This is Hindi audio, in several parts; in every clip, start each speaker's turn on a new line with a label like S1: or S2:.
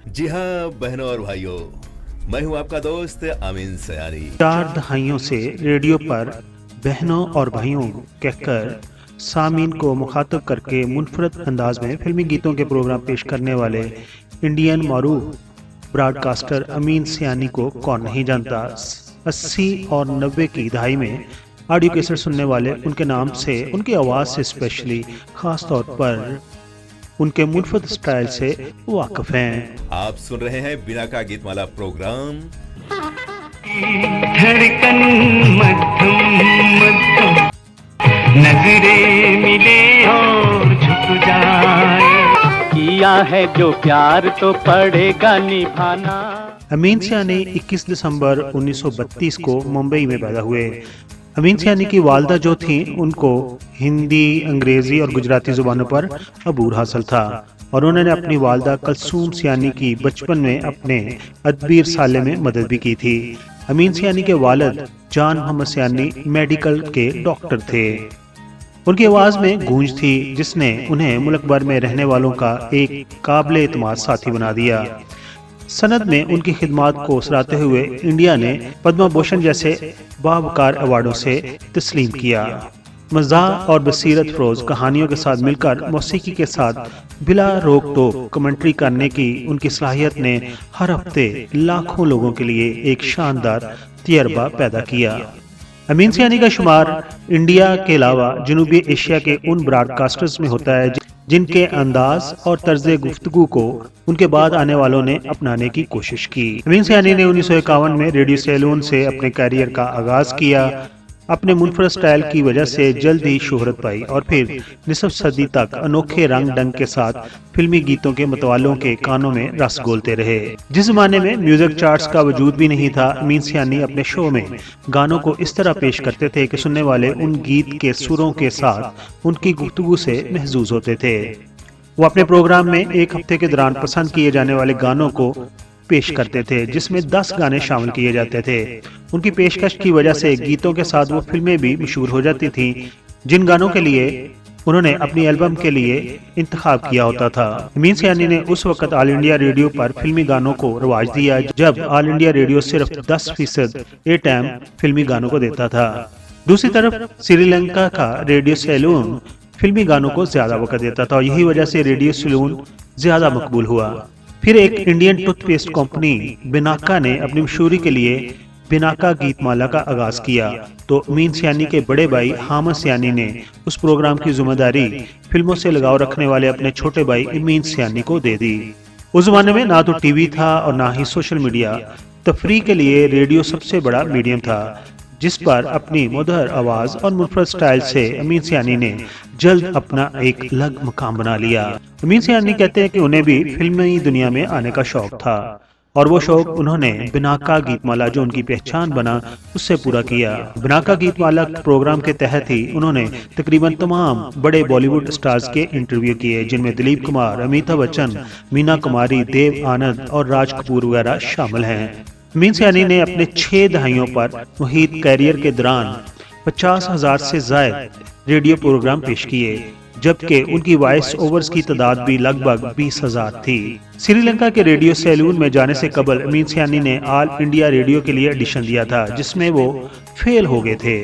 S1: जी हाँ बहनों और भाइयों, मैं हूँ आपका दोस्त अमीन सयानी।
S2: 4 दहाइयों से रेडियो पर बहनों और भाइयों कहकर सामीन को मुखातब करके मुनफरद अंदाज में फिल्मी गीतों के प्रोग्राम पेश करने वाले इंडियन मारूफ ब्रॉडकास्टर अमीन सयानी को कौन नहीं जानता। 80 और 90 की दहाई में ऑडियो कैसेट सुनने वाले उनके नाम से, उनकी आवाज़ से स्पेशली खास तौर पर उनके मुनफरद स्टाइल से वाकिफ हैं।
S1: आप सुन रहे हैं बिना का गीतमाला प्रोग्राम।
S3: धड़कन मध्यम मध्यम नजरें मिले और झुक जाए, किया है जो प्यार तो पड़ेगा निभाना।
S2: अमीन सयानी 21 दिसंबर 1932 को मुंबई में पैदा हुए। अमीन सयानी की वालदा जो थी उनको हिंदी, अंग्रेजी और गुजराती जुबानों पर अबूर हासिल था और उन्होंने अपनी वालदा कलसूम सयानी की बचपन में अपने अदबी रसाले में मदद भी की थी। अमीन सयानी के वालिद जान मोहम्मद सयानी मेडिकल के डॉक्टर थे। उनकी आवाज़ में गूंज थी जिसने उन्हें मुल्क भर में रहने वालों का एक काबिल एतमाद साथी बना दिया। सनद में उनकी खिदमात को सराहते हुए इंडिया ने पद्म भूषण जैसे बावकार अवार्डों से तस्लीम किया। मज़ाह और बसीरत फरोज कहानियों के साथ मिलकर मौसीकी के साथ बिला रोक टोक कमेंट्री करने की उनकी सलाहियत ने हर हफ्ते लाखों लोगों के लिए एक शानदार तजर्बा पैदा किया। अमीन सयानी का शुमार इंडिया के अलावा जनूबी एशिया के उन ब्रॉडकास्टर्स में होता है जिनके अंदाज और तर्ज गुफ्तगू को उनके बाद आने वालों ने अपनाने की कोशिश की। अमीन सयानी ने 1951 में रेडियो सैलून से अपने कैरियर का आगाज किया। अपने मुनफरद स्टाइल की वजह से जल्द ही शोहरत पाई और फिर निसफ सदी तक अनोखे रंग ढंग के साथ फिल्मी गीतों के मतवालों के कानों में रस घोलते रहे। जिस जमाने में म्यूजिक चार्ट्स का वजूद भी नहीं था, अमीन सयानी अपने शो में गानों को इस तरह पेश करते थे कि सुनने वाले उन गीत के सुरों के साथ उनकी गुफ्तगू से महजूज होते थे। वो अपने प्रोग्राम में एक हफ्ते के दौरान पसंद किए जाने वाले गानों को पेश करते थे जिसमें 10 गाने शामिल किए जाते थे। उनकी पेशकश की वजह से गीतों के साथ वो फिल्में भी मशहूर हो जाती थीं जिन गानों के लिए उन्होंने अपनी एल्बम के लिए इंतखाब किया होता था। अमीन सयानी ने उस वक्त ऑल इंडिया रेडियो पर फिल्मी गानों को रवाज दिया जब ऑल इंडिया रेडियो सिर्फ 10% ए टाइम फिल्मी गानों को देता था। दूसरी तरफ श्रीलंका का रेडियो सैलून फिल्मी गानों को ज्यादा वक्त देता था और यही वजह से रेडियो सैलून ज्यादा मकबूल हुआ। फिर एक इंडियन टूथपेस्ट कंपनी बिनाका ने अपनी मशहूरी के लिए बिनाका गीतमाला का आगाज किया तो अमीन सयानी के बड़े भाई हामिद सयानी ने उस प्रोग्राम की जिम्मेदारी फिल्मों से लगाव रखने वाले अपने छोटे भाई अमीन सयानी को दे दी। उस जमाने में ना तो टीवी था और ना ही सोशल मीडिया। तफरीह के लिए रेडियो सबसे बड़ा मीडियम था जिस पर अपनी मधुर आवाज और मुनफरद स्टाइल से अमीन सयानी ने जल्द अपना एक अलग मकाम बना लिया। अमीन सयानी कहते हैं कि उन्हें भी फिल्मी दुनिया में आने का शौक था और वो शौक उन्होंने बिनाका गीतमाला जो उनकी पहचान बना उससे पूरा किया। बिनाका गीतमाला प्रोग्राम के तहत ही उन्होंने तकरीबन तमाम बड़े बॉलीवुड स्टार्स के इंटरव्यू किए जिनमें दिलीप कुमार, अमिताभ बच्चन, मीना कुमारी, देव आनंद और राज कपूर वगैरह शामिल हैं। अमीन सयानी ने अपने 6 दहाइयों पर मुहित कैरियर के दौरान 50,000 से ज्यादा रेडियो प्रोग्राम पेश किए जबकि उनकी वॉइस ओवर्स की तादाद भी लगभग 20,000 थी। श्रीलंका के रेडियो सैलून में जाने से कबल अमीन सयानी ने ऑल इंडिया रेडियो के लिए ऑडिशन दिया था जिसमें वो फेल हो गए थे।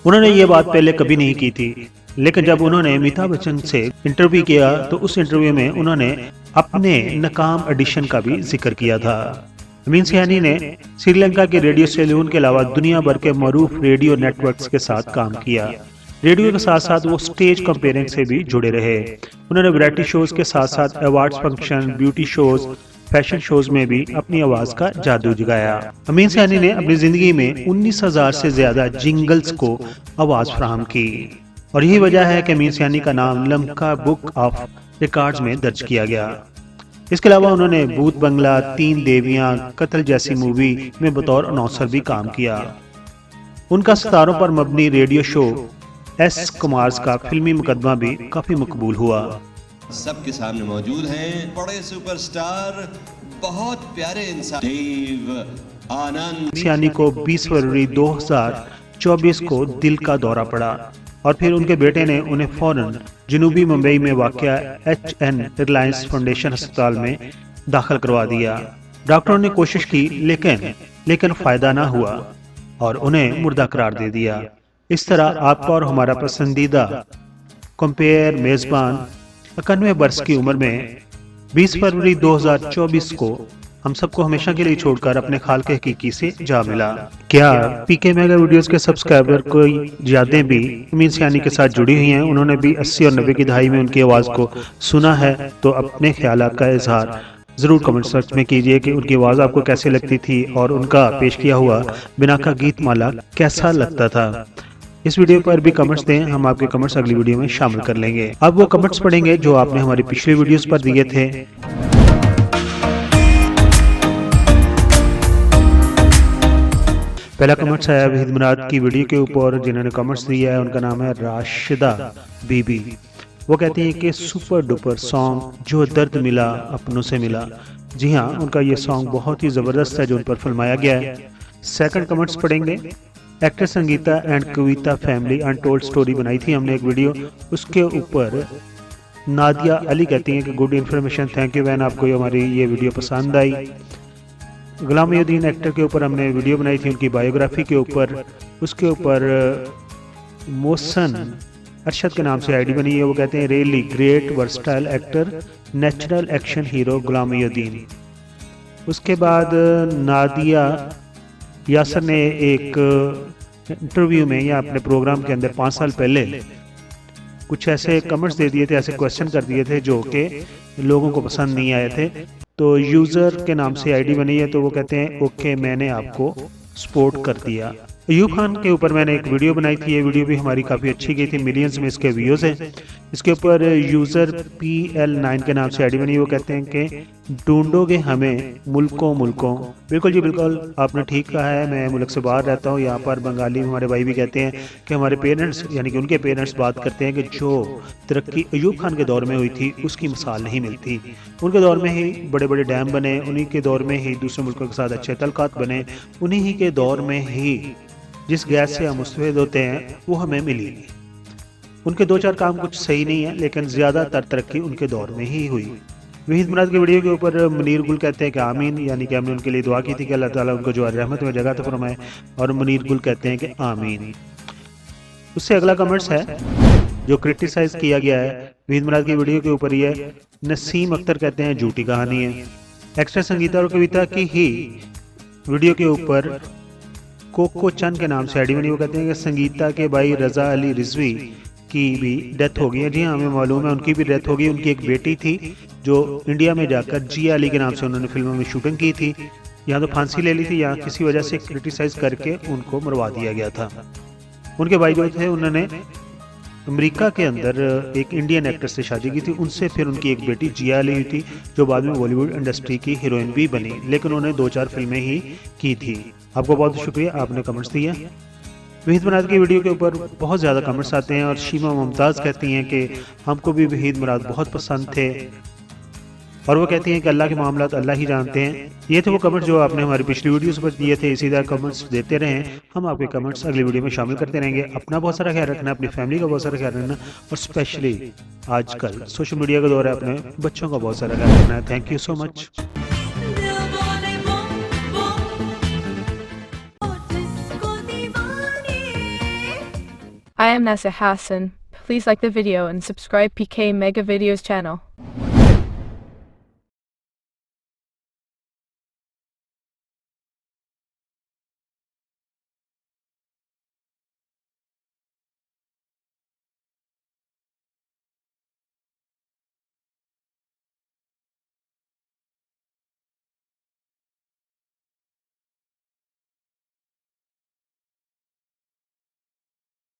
S2: उन्होंने ये बात पहले कभी नहीं की थी लेकिन जब उन्होंने अमिताभ बच्चन से इंटरव्यू किया तो उस इंटरव्यू में उन्होंने अपने नाकाम ऑडिशन का भी जिक्र किया था। अमीन सयानी ने श्रीलंका के रेडियो सैलून के अलावा दुनिया भर के मरूफ रेडियो नेटवर्क्स के साथ काम किया। रेडियो के साथ साथ वो स्टेज कंपेयरिंग से भी जुड़े रहे। उन्होंने वैरायटी शोज के साथ साथ awards function, beauty shows, fashion shows में भी अपनी आवाज का जादू जगाया। अमीन सयानी ने अपनी जिंदगी में 19,000 से ज्यादा जिंगल्स को आवाज फराहम की और यही वजह है कि अमीन सयानी का नाम लिम्का बुक ऑफ रिकॉर्ड्स में दर्ज किया गया। इसके अलावा उन्होंने भूत बंगला, 3 देवियां, कत्ल जैसी मूवी में बतौर अनाउंसर भी काम किया। उनका सितारों पर मबनी रेडियो शो एस कुमार का फिल्मी मुकदमा भी काफी मकबूल हुआ।
S4: सबके सामने मौजूद हैं बड़े सुपरस्टार, बहुत प्यारे इंसान देव आनंद।
S2: सयानी को 20 फरवरी 2024 को दिल का दौरा पड़ा। और फिर उनके बेटे ने उन्हें फौरन जनूबी मुंबई में वाक़या HN रिलायंस फाउंडेशन अस्पताल में दाखिल करवा दिया। डॉक्टरों ने कोशिश की लेकिन फायदा ना हुआ और उन्हें मुर्दा करार दे दिया। इस तरह आपका और हमारा पसंदीदा कंपेयर मेजबान 91 वर्ष की उम्र में 20 फरवरी 2024 को हम सबको हमेशा के लिए छोड़कर अपने खाल के हकीकी से जा मिला। क्या पीके मेगा वीडियोस के सब्सक्राइबर कोई यादें भी अमीन सियानी के साथ जुड़ी हुई हैं? उन्होंने भी 80 और 90 की दहाई में उनकी आवाज़ को सुना है तो अपने ख्यालात का इजहार ज़रूर कमेंट सेक्शन में कीजिए कि उनकी आवाज़ आपको कैसे लगती थी और उनका पेश किया हुआ बिना का गीत माला कैसा लगता था। इस वीडियो पर भी कमेंट्स दें, हम आपके कमेंट्स अगली वीडियो में शामिल कर लेंगे। अब वो कमेंट्स पढ़ेंगे जो आपने हमारी पिछली वीडियोस पर दिए थे। पहला कमेंट्स आया वहीद मुराद की वीडियो के ऊपर, जिन्होंने कमेंट्स दिया है उनका नाम है राशिदा बीबी। वो कहती हैं कि सुपर डुपर सॉन्ग जो दर्द मिला अपनों से मिला। जी हाँ, उनका ये सॉन्ग बहुत ही ज़बरदस्त है जो उन पर फिल्माया गया है। सेकंड कमेंट्स पढ़ेंगे। Actor Sangeeta and Kavita family untold story बनाई थी हमने एक वीडियो, उसके ऊपर नादिया अली कहती हैं कि गुड इन्फॉर्मेशन, थैंक यू बहन, आपको हमारी ये वीडियो पसंद आई। गुलाम मोहद्दीन एक्टर के ऊपर हमने वीडियो बनाई थी उनकी बायोग्राफी के ऊपर, उसके ऊपर मोहसन अरशद के नाम से आईडी बनी है। वो कहते हैं really great versatile actor, natural action hero Ghulam Mohiuddin. उसके बाद नादिया यासर ने एक इंटरव्यू में या अपने प्रोग्राम के अंदर 5 साल पहले कुछ ऐसे कमेंट्स दे दिए थे, ऐसे क्वेश्चन कर दिए थे जो कि लोगों को पसंद नहीं आए थे। तो यूज़र के नाम से आईडी बनी है, तो वो कहते हैं ओके मैंने आपको सपोर्ट कर दिया। अयूब खान के ऊपर मैंने एक वीडियो बनाई थी, ये वीडियो भी हमारी काफ़ी अच्छी गई थी, मिलियंस में इसके व्यूज़ हैं। इसके ऊपर यूज़र PL9 के नाम से आईडी बनी है। वो कहते हैं कि ढूंढोगे हमें मुल्कों मुल्कों। बिल्कुल जी बिल्कुल, आपने ठीक कहा है। मैं मुल्क से बाहर रहता हूँ, यहाँ पर बंगाली हमारे भाई भी कहते हैं कि हमारे पेरेंट्स यानी कि उनके पेरेंट्स बात करते हैं कि जो तरक्की अयूब खान के दौर में हुई थी उसकी मिसाल नहीं मिलती। उनके दौर में ही बड़े बड़े डैम बने, उन्हीं के दौर में ही दूसरे मुल्कों के साथ अच्छे तल्कात बने, उन्हीं ही के दौर में ही जिस गैस से हम मुस्तफिद होते हैं वो हमें मिली। उनके 2-4 काम कुछ सही नहीं है, लेकिन ज़्यादातर तरक्की उनके दौर में ही हुई। वहीद मुराद की वीडियो के ऊपर मुनीर गुल कहते हैं कि आमीन, यानी कि हमने उनके लिए दुआ की थी कि अल्लाह ताला उनको जो रहमत में जगह तो फरमाए, और मुनीर गुल कहते हैं कि आमीन। उससे अगला कमेंट्स है जो क्रिटिसाइज किया गया है वहीद मुराद की वीडियो के ऊपर ही है। नसीम अख्तर कहते हैं झूठी कहानी है। एक्टर संगीता और कविता की ही वीडियो के ऊपर कोको चंद के नाम से आईडी बनी। वो कहते हैं कि संगीता के भाई रजा अली रिजवी की भी डेथ हो गई है। जी हाँ, हमें मालूम है उनकी भी डेथ हो गई। उनकी एक बेटी थी जो इंडिया में जाकर जिया अली के नाम से उन्होंने फिल्मों में शूटिंग की थी। यहाँ तो फांसी ले ली थी, यहाँ किसी वजह से क्रिटिसाइज करके उनको मरवा दिया गया था। उनके भाई जो थे उन्होंने अमेरिका के अंदर एक इंडियन एक्टर से शादी की थी, उनसे फिर उनकी एक बेटी जिया अली हुई थी जो बाद में बॉलीवुड इंडस्ट्री की हीरोइन भी बनी, लेकिन उन्होंने 2-4 फिल्में ही की थी। आपको बहुत शुक्रिया, आपने कमेंट्स दिए। वहीद मुराद की वीडियो के ऊपर बहुत ज़्यादा कमेंट्स आते हैं और शीमा मुमताज़ कहती हैं कि हमको भी वहीद मुराद बहुत पसंद थे, और वो कहती हैं कि अल्लाह के मामलात अल्लाह ही जानते हैं। ये थे वो कमेंट्स जो आपने हमारी पिछली वीडियोस पर दिए थे। इसी तरह कमेंट्स देते रहें, हम आपके कमेंट्स अगली वीडियो में शामिल करते रहेंगे। अपना बहुत सारा ख्याल रखना, अपनी फैमिली का बहुत सारा ख्याल रखना, और स्पेशली आजकल सोशल मीडिया का दौर है, अपने बच्चों का बहुत सारा ख्याल रखना है। Thank you so much.
S5: I am Nasa Hassan. Please like the video and subscribe PK Mega Videos channel.